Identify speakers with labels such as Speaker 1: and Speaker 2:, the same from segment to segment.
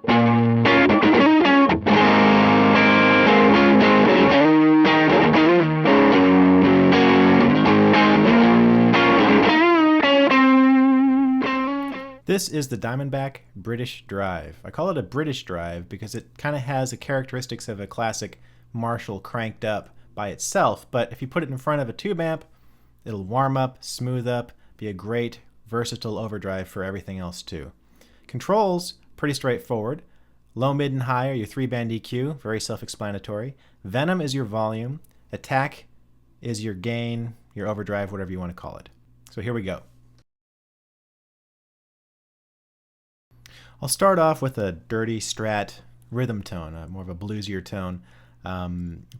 Speaker 1: This is the Diamondback British Drive. I call it a British Drive because it kind of has the characteristics of a classic Marshall cranked up by itself, but if you put it in front of a tube amp, it'll warm up, smooth up, be a great versatile overdrive for everything else too. Controls, pretty straightforward. Low, mid, and high are your 3-band EQ, very self-explanatory. Venom is your volume. Attack is your gain, your overdrive, whatever you want to call it. So here we go. I'll start off with a dirty Strat rhythm tone, more of a bluesier tone,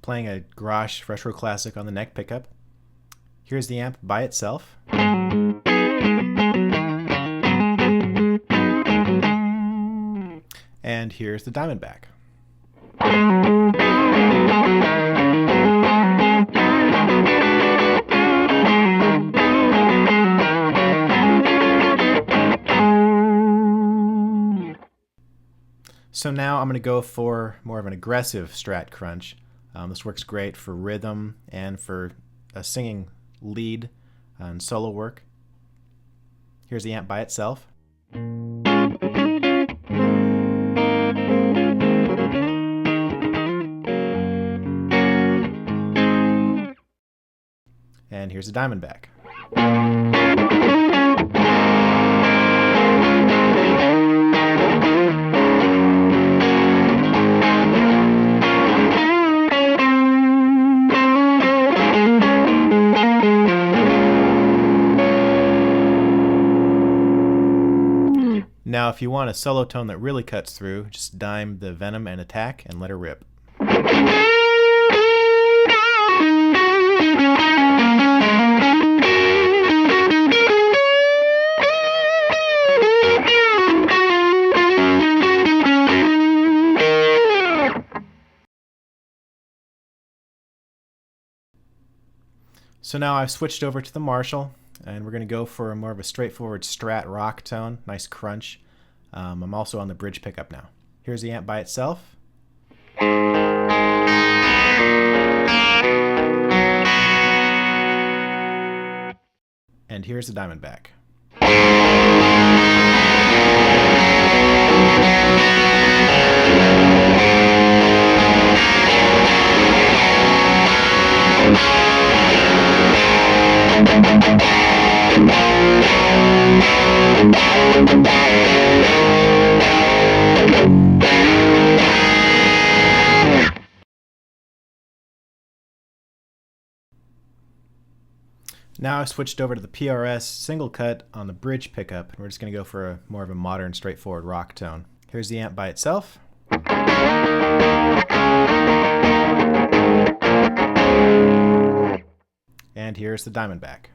Speaker 1: playing a Garage Retro Classic on the neck pickup. Here's the amp by itself. And here's the Diamondback. So now I'm going to go for more of an aggressive Strat crunch. This works great for rhythm and for a singing lead and solo work. Here's the amp by itself. And here's the Diamondback. Now, if you want a solo tone that really cuts through, just dime the Venom and Attack and let her rip. So now I've switched over to the Marshall, and we're going to go for more of a straightforward Strat rock tone, nice crunch. I'm also on the bridge pickup now. Here's the amp by itself. And here's the Diamondback. Now I've switched over to the PRS single cut on the bridge pickup, and we're just going to go for more of a modern, straightforward rock tone. Here's the amp by itself. And here's the Diamondback.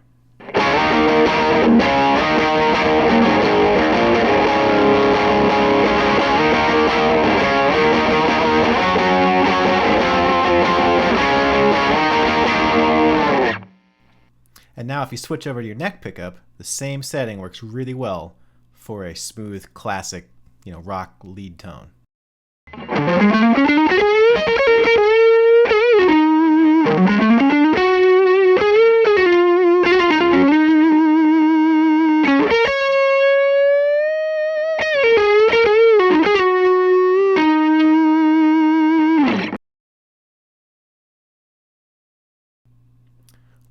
Speaker 1: And now if you switch over to your neck pickup, the same setting works really well for a smooth, classic, rock lead tone.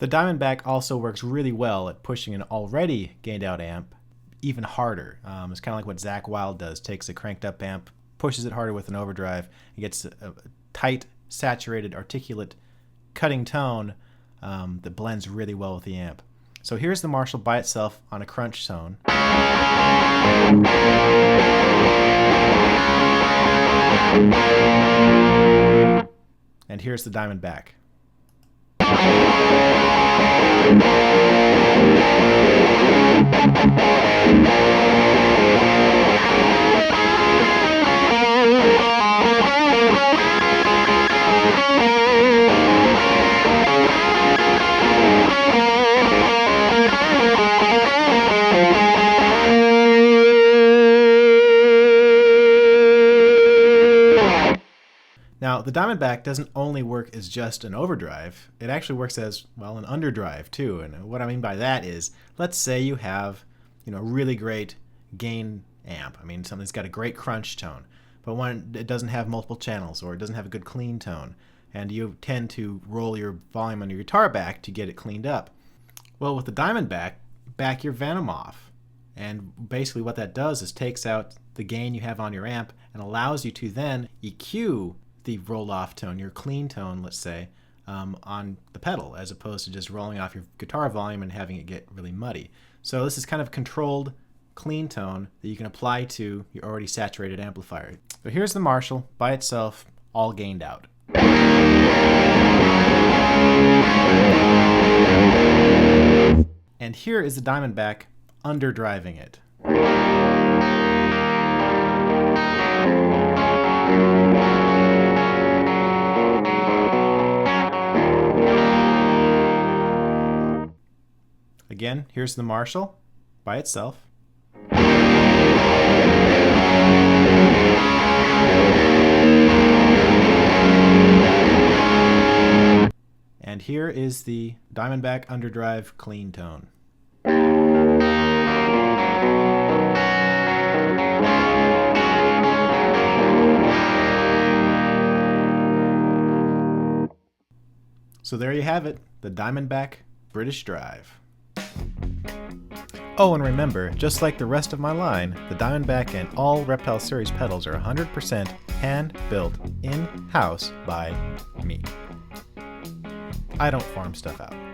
Speaker 1: The Diamondback also works really well at pushing an already gained out amp even harder. It's kind of like what Zakk Wylde does, takes a cranked up amp, pushes it harder with an overdrive, and gets a tight, saturated, articulate, cutting tone that blends really well with the amp. So here's the Marshall by itself on a crunch tone. And here's the Diamondback. Now, the Diamondback doesn't only work as just an overdrive, it actually works as, well, an underdrive too. And what I mean by that is, let's say you have, a really great gain amp. I mean, something that's got a great crunch tone, but when it doesn't have multiple channels or it doesn't have a good clean tone, and you tend to roll your volume on your guitar back to get it cleaned up. Well, with the Diamondback, back your Venom off. And basically what that does is takes out the gain you have on your amp and allows you to then EQ the roll-off tone, your clean tone, let's say, on the pedal, as opposed to just rolling off your guitar volume and having it get really muddy. So this is kind of a controlled, clean tone that you can apply to your already saturated amplifier. So here's the Marshall by itself, all gained out. And here is the Diamondback underdriving it. Again, here's the Marshall by itself. And here is the Diamondback underdrive clean tone. So there you have it, the Diamondback British Drive. Oh, and remember, just like the rest of my line, the Diamondback and all Reptile Series pedals are 100% hand-built in-house by me. I don't farm stuff out.